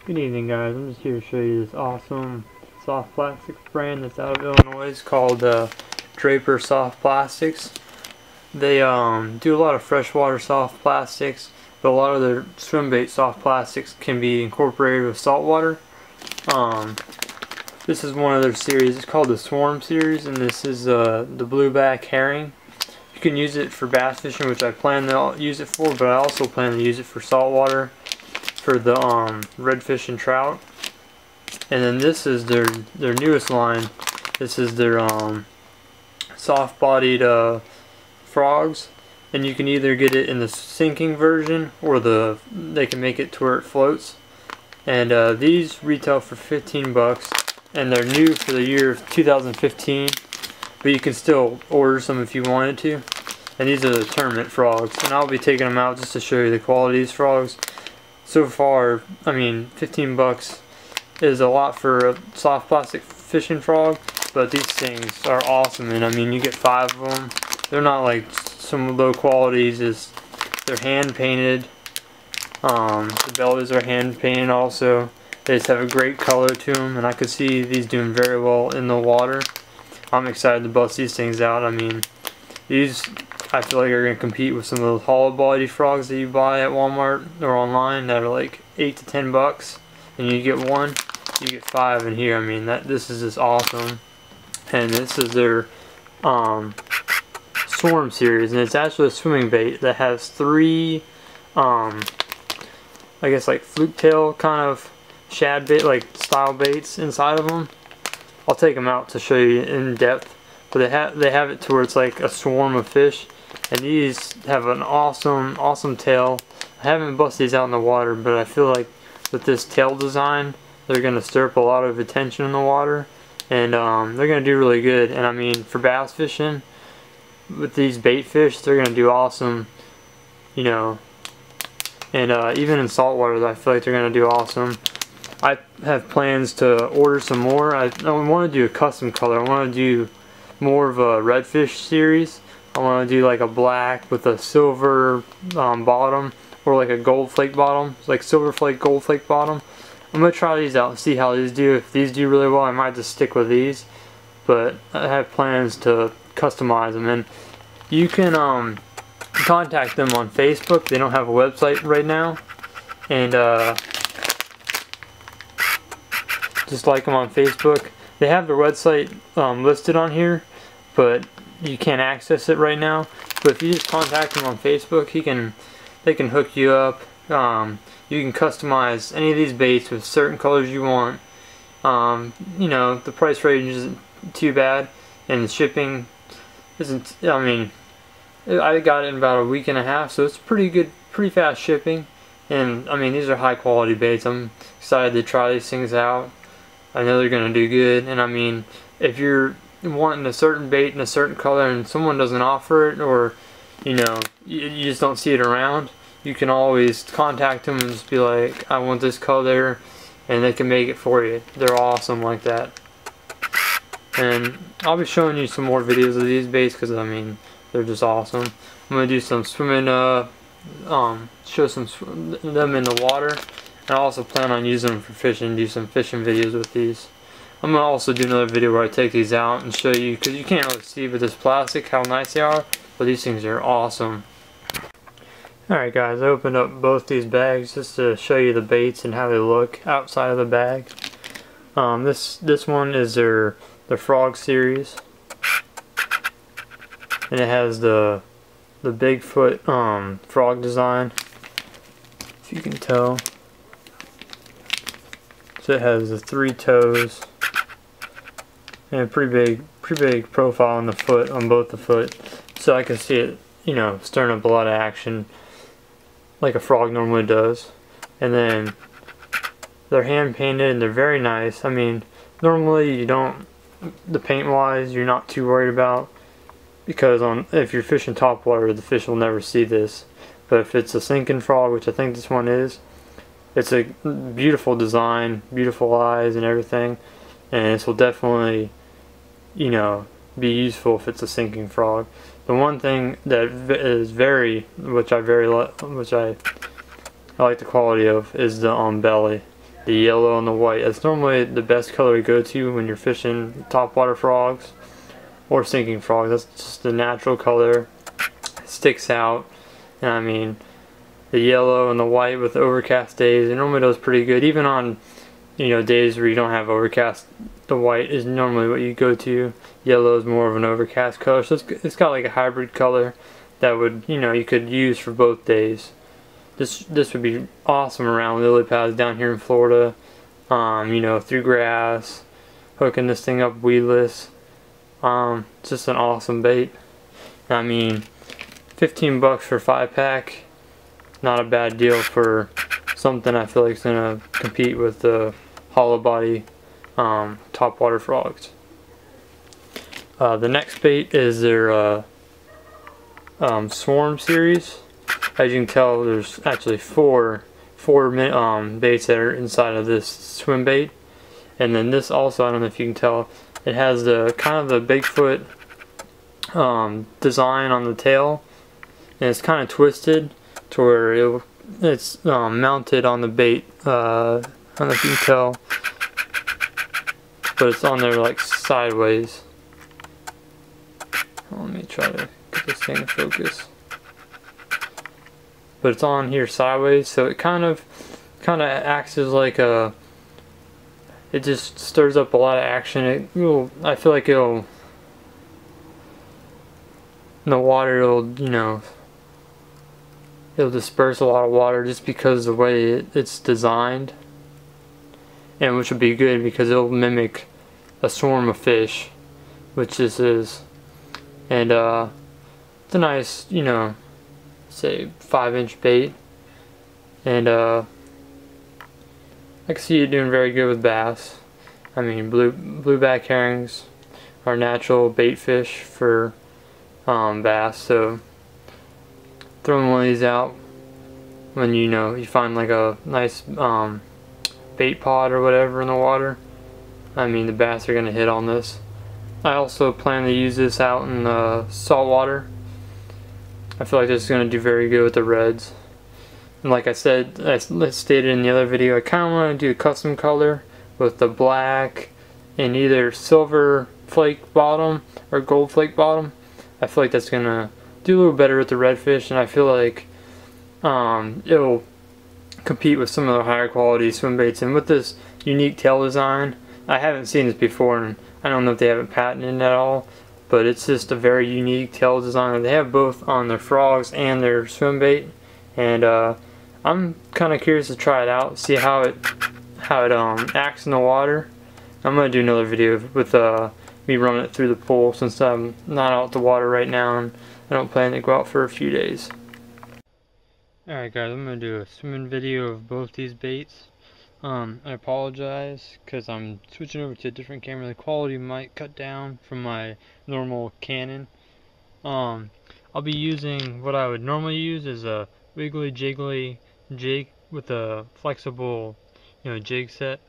Good evening, guys. I'm just here to show you this awesome soft plastics brand that's out of Illinois. It's called Draper soft plastics. They do a lot of freshwater soft plastics, but a lot of their swim bait soft plastics can be incorporated with saltwater. This is one of their series. It's called the Swarm series, and this is the blueback herring. You can use it for bass fishing, which I plan to use it for, but I also plan to use it for saltwater, for the redfish and trout. And then this is their newest line. This is their soft-bodied frogs, and you can either get it in the sinking version or they can make it to where it floats. And these retail for 15 bucks, and they're new for the year of 2015, but you can still order some if you wanted to. And these are the tournament frogs, and I'll be taking them out just to show you the quality of these frogs. So far, I mean, 15 bucks is a lot for a soft plastic fishing frog, but these things are awesome. And I mean, you get 5 of them. They're not like some low qualities. They're hand painted. The bellies are hand painted also. They just have a great color to them, and I could see these doing very well in the water. I'm excited to bust these things out. I mean, these I feel like are going to compete with some of those hollow body frogs that you buy at Walmart or online that are like 8 to 10 bucks, and you get 1, you get 5 in here. I mean, this is just awesome. And this is their Swarm series, and it's actually a swimming bait that has 3 I guess like fluke tail kind of shad bait like style baits inside of them. I'll take them out to show you in depth, but they have it to where it's like a swarm of fish. And these have an awesome tail. I haven't busted these out in the water, but I feel like with this tail design, they're going to stir up a lot of attention in the water. And they're going to do really good. And I mean, for bass fishing, with these bait fish, they're going to do awesome, you know. And even in saltwater, I feel like they're going to do awesome. I have plans to order some more. I want to do a custom color. I want to do more of a redfish series. I want to do like a black with a silver bottom, or like a gold flake bottom, like silver flake, gold flake bottom. I'm going to try these out and see how these do. If these do really well, I might just stick with these, but I have plans to customize them. And you can contact them on Facebook. They don't have a website right now, and just like them on Facebook. They have their website listed on here, but you can't access it right now. But if you just contact them on Facebook, they can hook you up. You can customize any of these baits with certain colors you want. You know, the price range isn't too bad, and the shipping isn't, I mean, I got it in about a week and a half, so it's pretty good, pretty fast shipping. And I mean, these are high quality baits. I'm excited to try these things out. I know they're going to do good. And I mean, if you're wanting a certain bait in a certain color and someone doesn't offer it, or you know, you just don't see it around, you can always contact them and just be like, I want this color, and they can make it for you. They're awesome like that. And I'll be showing you some more videos of these baits, because I mean, they're just awesome. I'm going to do some swimming, show them in the water, and I also plan on using them for fishing, do some fishing videos with these. I'm going to also do another video where I take these out and show you, because you can't really see with this plastic how nice they are, but these things are awesome. Alright guys, I opened up both these bags just to show you the baits and how they look outside of the bag. This one is their frog series, and it has the Bigfoot frog design, if you can tell. So it has the 3 toes and a pretty big profile on the foot, on both the foot, so I can see it, you know, stirring up a lot of action like a frog normally does. And then they're hand painted and they're very nice. I mean, normally the paint wise, you're not too worried about, because if you're fishing top water, the fish will never see this. But if it's a sinking frog, which I think this one is, it's a beautiful design, beautiful eyes and everything, and this will definitely, you know, be useful if it's a sinking frog. The one thing that is which I like the quality of, is the belly. the yellow and the white. That's normally the best color to go to when you're fishing topwater frogs or sinking frogs. That's just the natural color. It sticks out. And I mean, the yellow and the white with overcast days, it normally does pretty good. Even on, you know, days where you don't have overcast, the white is normally what you go to. Yellow is more of an overcast color, so it's got like a hybrid color that would, you know, you could use for both days. This would be awesome around lily pads down here in Florida. You know, through grass, hooking this thing up weedless. It's just an awesome bait. I mean, 15 bucks for 5-pack, not a bad deal for something I feel like is gonna compete with the hollow body topwater frogs. The next bait is their Swarm series. As you can tell, there's actually four baits that are inside of this swim bait, and then this also, I don't know if you can tell, it has the kind of the Bigfoot design on the tail, and it's kind of twisted to where it's mounted on the bait. I don't know if you can tell, but it's on there like sideways. Let me try to get this thing to focus. But it's on here sideways, so it kind of acts as like a. It just stirs up a lot of action. I feel like in the water, you know, it'll disperse a lot of water just because of the way it's designed, and which would be good because it'll mimic a swarm of fish, which this is, and it's a nice, you know, say 5-inch bait, and I can see it doing very good with bass. I mean, blueback herrings are natural bait fish for bass, so throwing one of these out when you find like a nice bait pod or whatever in the water, I mean the bass are gonna hit on this. I also plan to use this out in salt water. I feel like this is going to do very good with the reds. And like I said, as stated in the other video, I kind of want to do a custom color with the black and either silver flake bottom or gold flake bottom. I feel like that's going to do a little better with the redfish, and I feel like it'll compete with some of the higher quality swim baits. And with this unique tail design, I haven't seen this before, and I don't know if they have it patented at all, but it's just a very unique tail design. They have both on their frogs and their swim bait, and I'm kind of curious to try it out, see how it acts in the water. I'm gonna do another video with me running it through the pool, since I'm not out the water right now and I don't plan to go out for a few days. Alright guys, I'm gonna do a swimming video of both these baits. I apologize because I'm switching over to a different camera. The quality might cut down from my normal Canon. I'll be using what I would normally use is a wiggly jiggly jig with a flexible, jig set.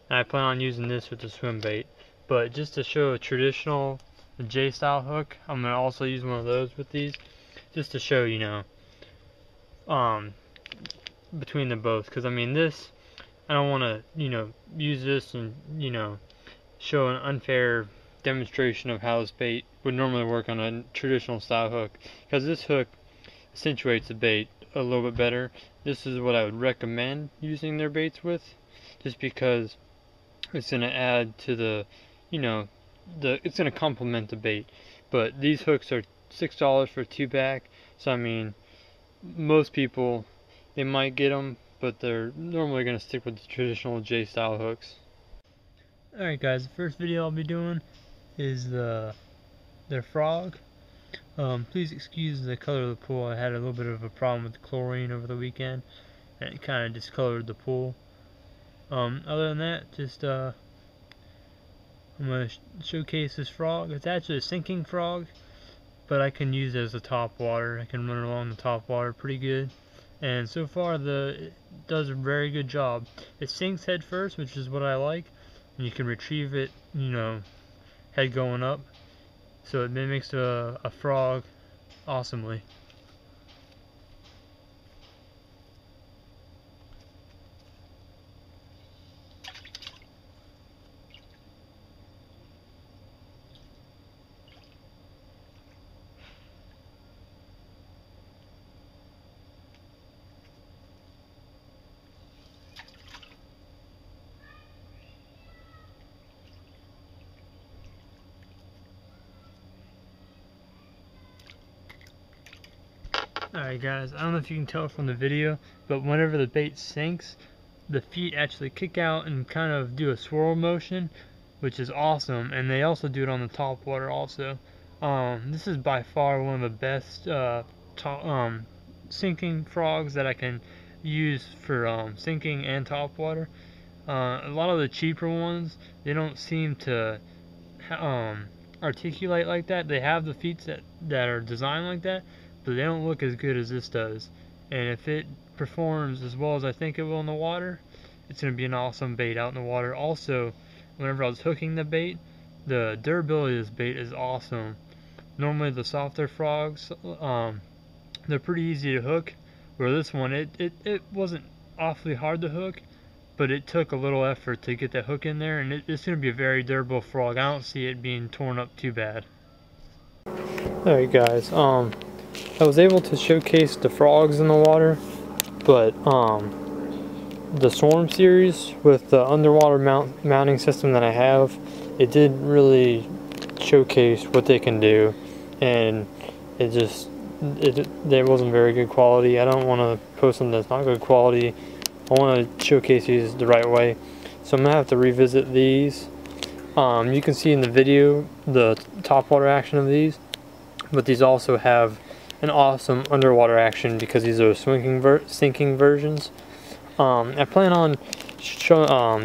And I plan on using this with the swim bait. But just to show a traditional J style hook, I'm gonna also use one of those with these, just to show, between the both. Because I mean, this, I don't want to, use this and, show an unfair demonstration of how this bait would normally work on a traditional style hook. Because this hook accentuates the bait a little bit better. This is what I would recommend using their baits with, just because it's going to add to the, it's going to complement the bait. But these hooks are $6 for a 2-pack, so I mean, most people, they might get them, but they're normally going to stick with the traditional J-style hooks. Alright guys, the first video I'll be doing is their frog. Please excuse the color of the pool. I had a little bit of a problem with the chlorine over the weekend, and it kind of discolored the pool. Other than that, just I'm going to showcase this frog. It's actually a sinking frog, but I can use it as a top water. I can run it along the top water pretty good. And so far it does a very good job. It sinks head first, which is what I like, and you can retrieve it, head going up, so it mimics a frog awesomely. Alright guys, I don't know if you can tell from the video, but whenever the bait sinks, the feet actually kick out and kind of do a swirl motion, which is awesome, and they also do it on the top water also. This is by far one of the best sinking frogs that I can use for sinking and top water. A lot of the cheaper ones, they don't seem to articulate like that. They have the feet that are designed like that, but they don't look as good as this does. And if it performs as well as I think it will in the water, it's going to be an awesome bait out in the water. Also, whenever I was hooking the bait, the durability of this bait is awesome. Normally the softer frogs, they're pretty easy to hook, where this one, it wasn't awfully hard to hook, but it took a little effort to get that hook in there, and it's going to be a very durable frog. I don't see it being torn up too bad. Alright guys, I was able to showcase the frogs in the water, but the Swarm series with the underwater mounting system that I have, it didn't really showcase what they can do, and it wasn't very good quality. I don't want to post something that's not good quality. I want to showcase these the right way, so I'm gonna have to revisit these. You can see in the video the top water action of these, but these also have an awesome underwater action because these are sinking versions. I plan on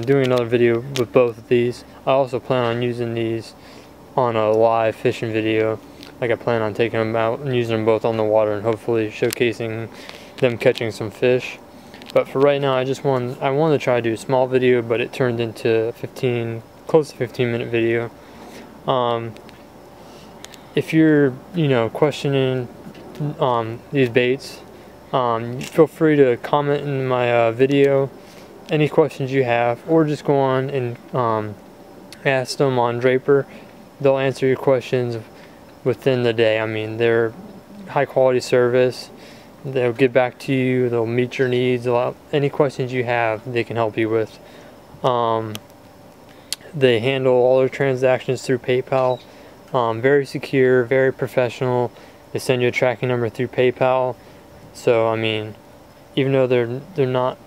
doing another video with both of these. I also plan on using these on a live fishing video. Like, I plan on taking them out and using them both on the water and hopefully showcasing them catching some fish. But for right now, I wanted to try to do a small video, but it turned into close to 15-minute video. If you're, questioning these baits, feel free to comment in my video any questions you have, or just go on and ask them on Draper. They'll answer your questions within the day. I mean, they're high quality service. They'll get back to you, they'll meet your needs. Any questions you have, they can help you with. They handle all their transactions through PayPal. Very secure, very professional. They send you a tracking number through PayPal. So, I mean, even though they're not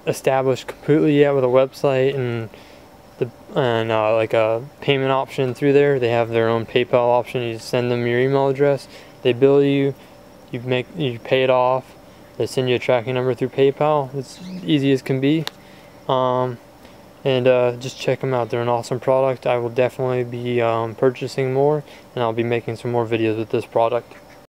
established completely yet with a website and like a payment option through there, they have their own PayPal option. You send them your email address, they bill you, you pay it off, they send you a tracking number through PayPal. It's easy as can be. Just check them out. They're an awesome product. I will definitely be purchasing more, and I'll be making some more videos with this product.